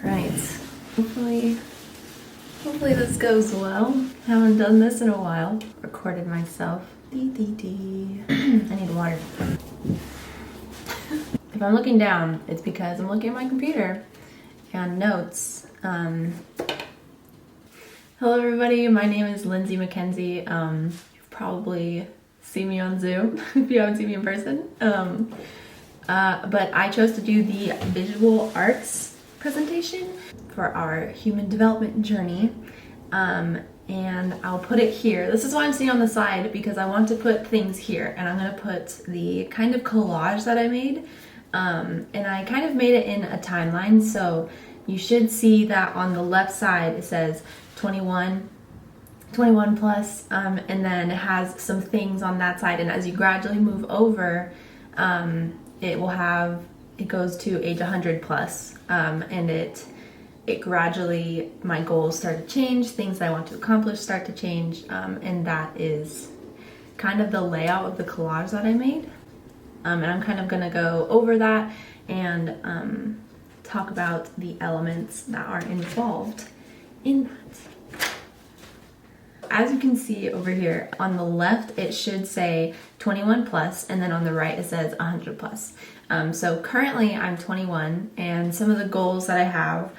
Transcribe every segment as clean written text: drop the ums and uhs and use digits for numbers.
Right. Hopefully this goes well. Haven't done this in a while. Recorded myself. I need water. If I'm looking down, it's because I'm looking at my computer and notes. Hello everybody, my name is Lindsay McKenzie. You've probably seen me on Zoom if you haven't seen me in person. But I chose to do the visual arts presentation for our human development journey. And I'll put it here. This is why I'm sitting on the side, because I want to put things here, and I'm gonna put the kind of collage that I made. And I kind of made it in a timeline, so you should see that on the left side it says 21 plus, and then it has some things on that side, and as you gradually move over, it goes to age 100 plus, and it gradually, my goals start to change, things that I want to accomplish start to change, and that is kind of the layout of the collage that I made. And I'm kind of gonna go over that and talk about the elements that are involved in that. As you can see over here, on the left it should say 21 plus, and then on the right it says 100 plus. So currently I'm 21, and some of the goals that I have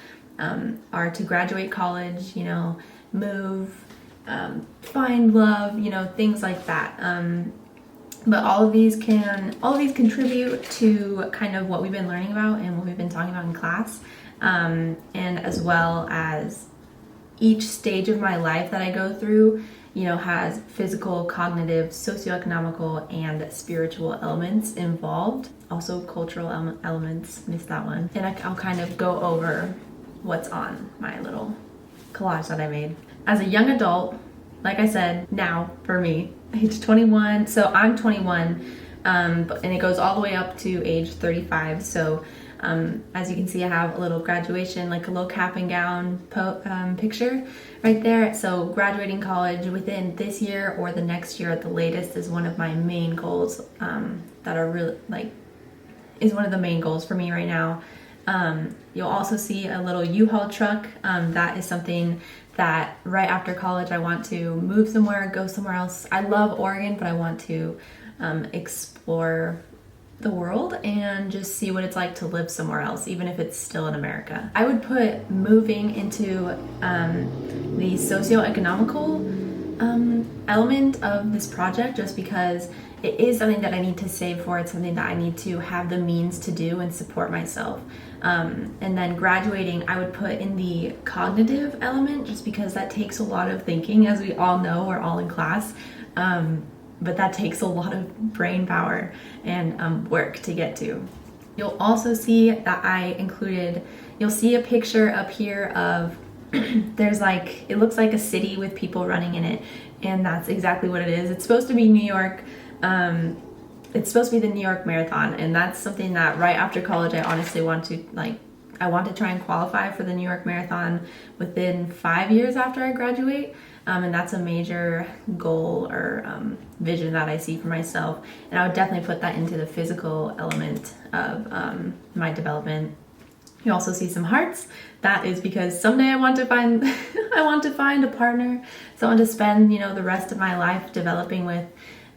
are to graduate college, move, find love, things like that. But all of these contribute to kind of what we've been learning about and what we've been talking about in class, and as well as each stage of my life that I go through, has physical, cognitive, socioeconomical, and spiritual elements involved. Also cultural elements, missed that one. And I'll kind of go over what's on my little collage that I made. As a young adult, like I said, now for me, age 21, so I'm 21, and it goes all the way up to age 35. So as you can see, I have a little graduation, like a little cap and gown picture right there. So graduating college within this year or the next year at the latest is one of my main goals, that are really is one of the main goals for me right now. You'll also see a little U-Haul truck. That is something that right after college I want to move somewhere, go somewhere else. I love Oregon, but I want to explore the world and just see what it's like to live somewhere else, even if it's still in America. I would put moving into the socioeconomical element of this project, just because it is something that I need to save for. It's something that I need to have the means to do and support myself. And then graduating, I would put in the cognitive element, just because that takes a lot of thinking. As we all know, we're all in class, but that takes a lot of brain power and work to get to. You'll also see that you'll see a picture up here of it looks like a city with people running in it, and that's exactly what it is. It's supposed to be New York. It's supposed to be the New York Marathon, and that's something that right after college I honestly want to try and qualify for the New York Marathon within 5 years after I graduate, and that's a major goal or vision that I see for myself, and I would definitely put that into the physical element of my development. You also see some hearts. That is because someday I want to find a partner, someone to spend the rest of my life developing with.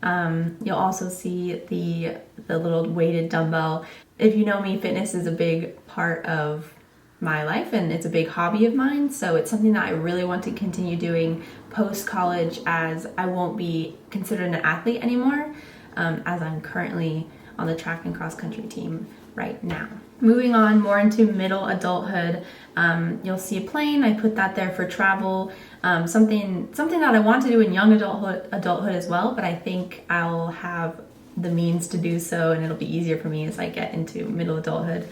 You'll also see the little weighted dumbbell. If you know me, fitness is a big part of my life and it's a big hobby of mine, so it's something that I really want to continue doing post-college, as I won't be considered an athlete anymore, as I'm currently on the track and cross country team right now. Moving on more into middle adulthood, you'll see a plane. I put that there for travel. Something that I want to do in young adulthood as well, but I think I'll have the means to do so, and it'll be easier for me as I get into middle adulthood.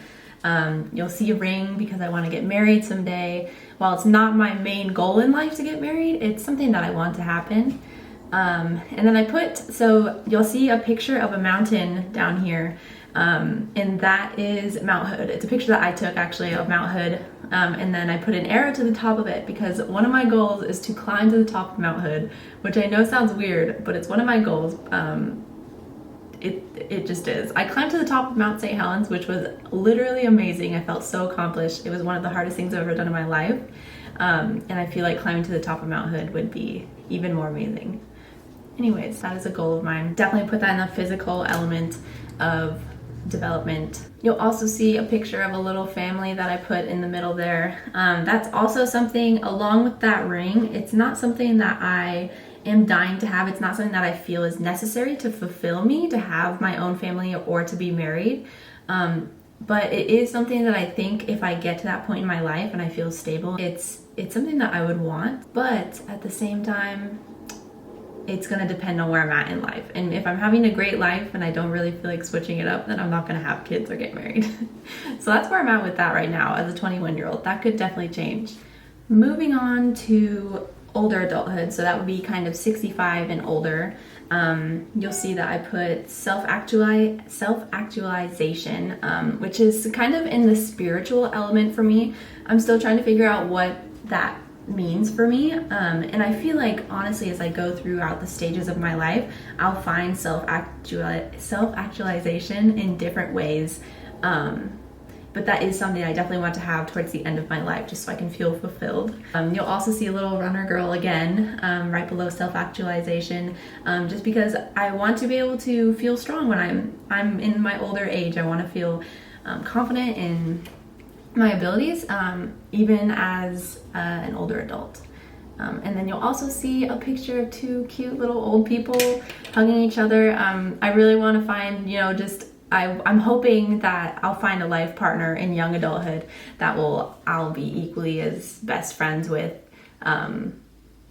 You'll see a ring because I want to get married someday. While it's not my main goal in life to get married, it's something that I want to happen. And then so you'll see a picture of a mountain down here. And that is Mount Hood. It's a picture that I took actually of Mount Hood, and then I put an arrow to the top of it because one of my goals is to climb to the top of Mount Hood, which I know sounds weird, but it's one of my goals. it just is. I climbed to the top of Mount St. Helens, which was literally amazing. I felt so accomplished. It was one of the hardest things I've ever done in my life. And I feel like climbing to the top of Mount Hood would be even more amazing. Anyways, that is a goal of mine. Definitely put that in the physical element of development. You'll also see a picture of a little family that I put in the middle there. That's also something, along with that ring, it's not something that I am dying to have. It's not something that I feel is necessary to fulfill me, to have my own family or to be married. But it is something that I think if I get to that point in my life and I feel stable, it's something that I would want. But at the same time, it's going to depend on where I'm at in life. And if I'm having a great life and I don't really feel like switching it up, then I'm not going to have kids or get married. So that's where I'm at with that right now as a 21-year-old. That could definitely change. Moving on to older adulthood, so that would be kind of 65 and older. You'll see that I put self-actualization, which is kind of in the spiritual element for me. I'm still trying to figure out what that means for me, and I feel like honestly as I go throughout the stages of my life, I'll find self-actualization in different ways, but that is something I definitely want to have towards the end of my life, just so I can feel fulfilled. You'll also see a little runner girl again, right below self-actualization, just because I want to be able to feel strong when I'm in my older age. I want to feel confident in my abilities, even as an older adult. And then you'll also see a picture of two cute little old people hugging each other. I really want to find, I'm hoping that I'll find a life partner in young adulthood that I'll be equally as best friends with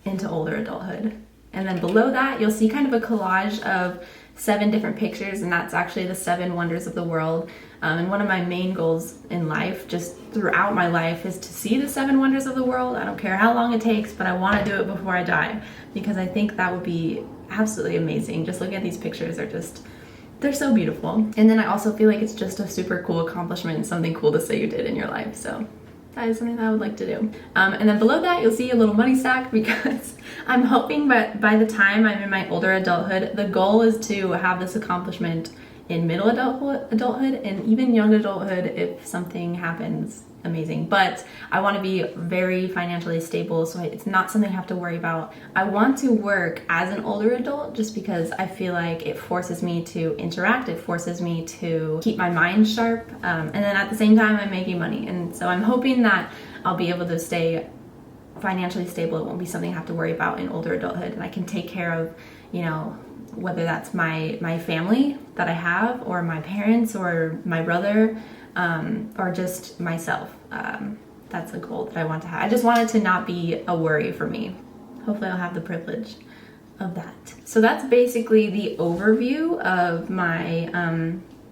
into older adulthood. And then below that, you'll see kind of a collage of 7 different pictures, and that's actually the 7 wonders of the world. And one of my main goals in life, just throughout my life, is to see the 7 wonders of the world. I don't care how long it takes, but I want to do it before I die, because I think that would be absolutely amazing. Just looking at these pictures, they're so beautiful. And then I also feel like it's just a super cool accomplishment and something cool to say you did in your life. So that is something that I would like to do. And then below that, you'll see a little money stack, because I'm hoping that by the time I'm in my older adulthood, the goal is to have this accomplishment in middle adulthood and even young adulthood if something happens amazing. But I want to be very financially stable, so it's not something I have to worry about. I want to work as an older adult just because I feel like it forces me to interact, it forces me to keep my mind sharp, and then at the same time I'm making money. And so I'm hoping that I'll be able to stay financially stable. It won't be something I have to worry about in older adulthood, and I can take care of, whether that's my family that I have, or my parents, or my brother, or just myself. That's a goal that I want to have. I just want it to not be a worry for me. Hopefully I'll have the privilege of that. So that's basically the overview of my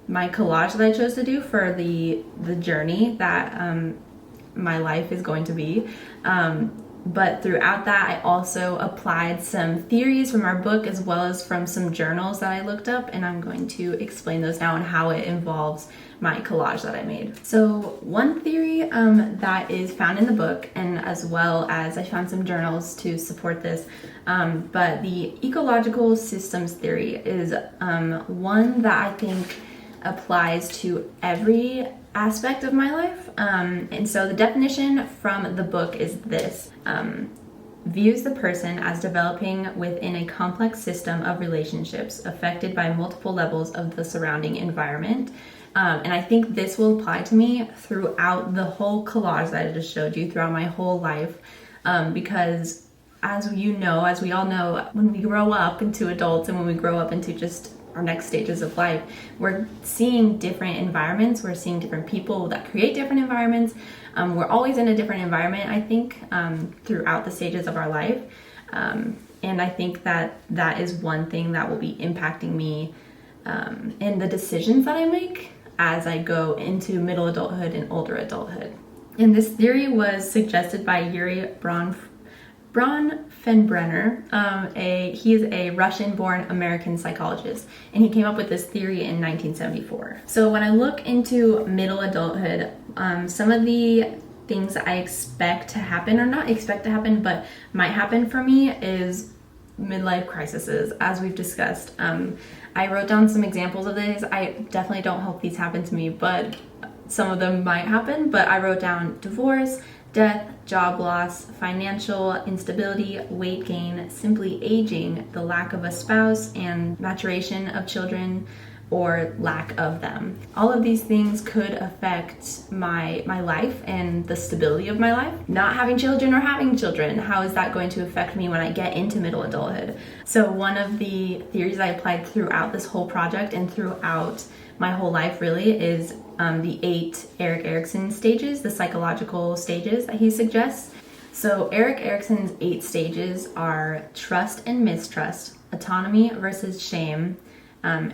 my collage that I chose to do for the journey that my life is going to be. But throughout that, I also applied some theories from our book as well as from some journals that I looked up, and I'm going to explain those now and how it involves my collage that I made. So one theory that is found in the book, and as well as I found some journals to support this, but the ecological systems theory is one that I think applies to every aspect of my life. And so the definition from the book is this: views the person as developing within a complex system of relationships affected by multiple levels of the surrounding environment. And I think this will apply to me throughout the whole collage that I just showed you, throughout my whole life, because as we all know, when we grow up into adults and when we grow up into just our next stages of life, we're seeing different environments, we're seeing different people that create different environments. We're always in a different environment, I think, throughout the stages of our life. And I think that is one thing that will be impacting me in the decisions that I make as I go into middle adulthood and older adulthood. And this theory was suggested by Yuri Bronfenbrenner. He is a Russian-born American psychologist, and he came up with this theory in 1974. So when I look into middle adulthood, some of the things that I expect to happen, or not expect to happen, but might happen for me, is midlife crises, as we've discussed. I wrote down some examples of this. I definitely don't hope these happen to me, but some of them might happen. But I wrote down divorce, death, job loss, financial instability, weight gain, simply aging, the lack of a spouse, and maturation of children or lack of them. All of these things could affect my life and the stability of my life. Not having children or having children, how is that going to affect me when I get into middle adulthood? So one of the theories I applied throughout this whole project and throughout my whole life really is the 8 Erik Erikson stages, the psychological stages that he suggests. So Erik Erikson's 8 stages are trust and mistrust, autonomy versus shame,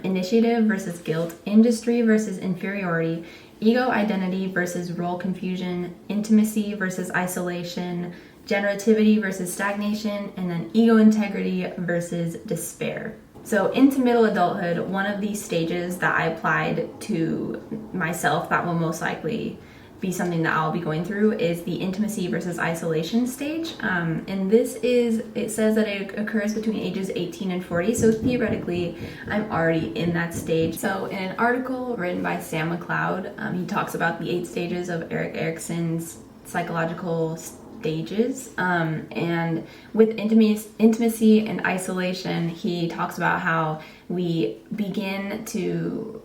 initiative versus guilt, industry versus inferiority, ego identity versus role confusion, intimacy versus isolation, generativity versus stagnation, and then ego integrity versus despair. So into middle adulthood, one of these stages that I applied to myself that will most likely be something that I'll be going through is the intimacy versus isolation stage. And this is, it says that it occurs between ages 18 and 40. So theoretically, I'm already in that stage. So in an article written by Sam McLeod, he talks about the 8 stages of Erik Erikson's psychological stages. And with intimacy and isolation, he talks about how we begin to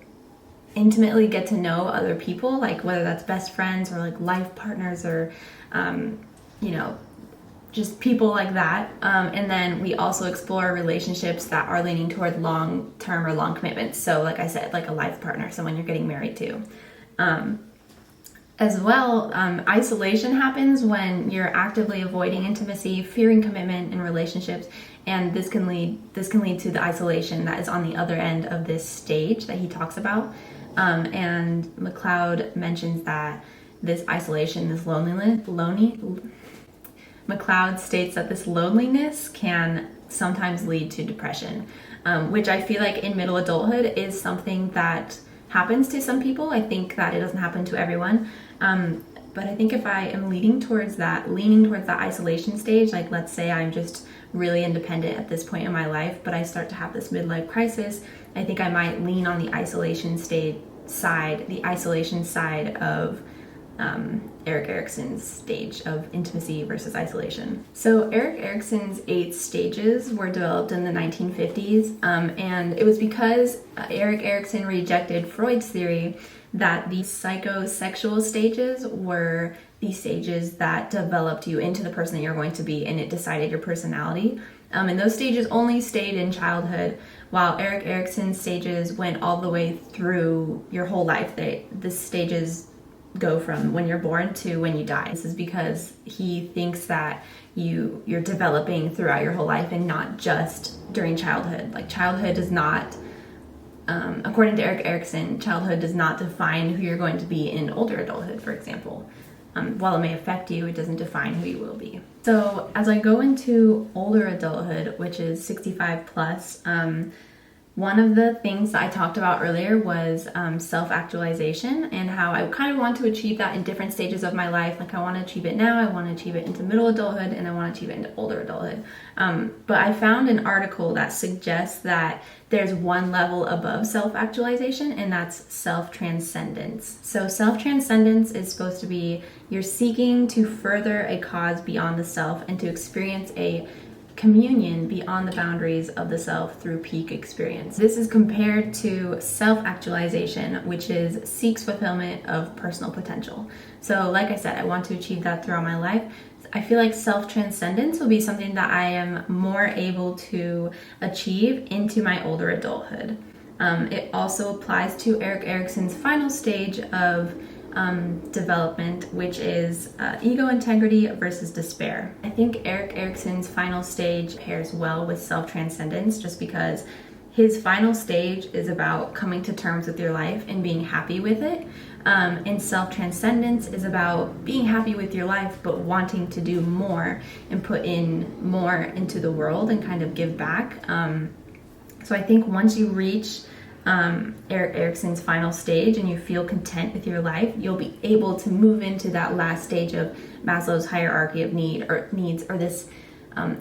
intimately get to know other people, like whether that's best friends or like life partners or just people like that, and then we also explore relationships that are leaning toward long-term or long commitments. So like I said, like a life partner, someone you're getting married to. As well, isolation happens when you're actively avoiding intimacy, fearing commitment in relationships, and this can lead to the isolation that is on the other end of this stage that he talks about. And McLeod mentions that this isolation, this McLeod states that this loneliness can sometimes lead to depression, which I feel like in middle adulthood is something that happens to some people. I think that it doesn't happen to everyone. But I think if I am leaning towards that isolation stage, like let's say I'm just really independent at this point in my life, but I start to have this midlife crisis, I think I might lean on the isolation side of Erik Erikson's stage of intimacy versus isolation. So Erik Erikson's 8 stages were developed in the 1950s, and it was because Erik Erikson rejected Freud's theory that the psychosexual stages were the stages that developed you into the person that you're going to be, and it decided your personality. And those stages only stayed in childhood, while Erik Erikson's stages went all the way through your whole life. The stages go from when you're born to when you die. This is because he thinks that you're developing throughout your whole life and not just during childhood. Like childhood does not, according to Erik Erikson, childhood does not define who you're going to be in older adulthood, for example. While it may affect you, it doesn't define who you will be. So as I go into older adulthood, which is 65 plus, one of the things that I talked about earlier was self-actualization and how I kind of want to achieve that in different stages of my life. Like I want to achieve it now, I want to achieve it into middle adulthood, and I want to achieve it into older adulthood. But I found an article that suggests that there's one level above self-actualization, and that's self-transcendence. So self-transcendence is supposed to be you're seeking to further a cause beyond the self and to experience a communion beyond the boundaries of the self through peak experience. This is compared to self-actualization, which seeks fulfillment of personal potential. So like I said, I want to achieve that throughout my life. I feel like self-transcendence will be something that I am more able to achieve into my older adulthood. It also applies to Erik Erikson's final stage of development, which is ego integrity versus despair. I think Erik Erikson's final stage pairs well with self-transcendence just because his final stage is about coming to terms with your life and being happy with it. And self-transcendence is about being happy with your life but wanting to do more and put in more into the world and kind of give back. So I think once you reach Erik Erikson's final stage and you feel content with your life, you'll be able to move into that last stage of Maslow's hierarchy of needs, or this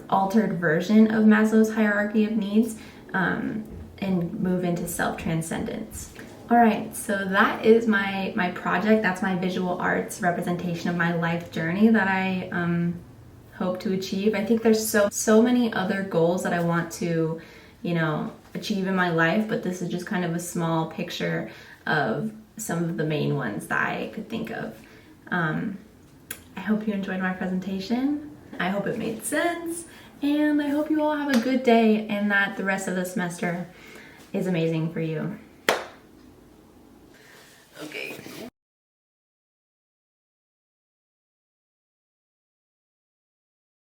altered version of Maslow's hierarchy of needs, and move into self-transcendence. All right, so that is my project. That's my visual arts representation of my life journey that I hope to achieve. I think there's so many other goals that I want to, achieve in my life, but this is just kind of a small picture of some of the main ones that I could think of. I hope you enjoyed my presentation. I hope it made sense, and I hope you all have a good day and that the rest of the semester is amazing for you. Okay.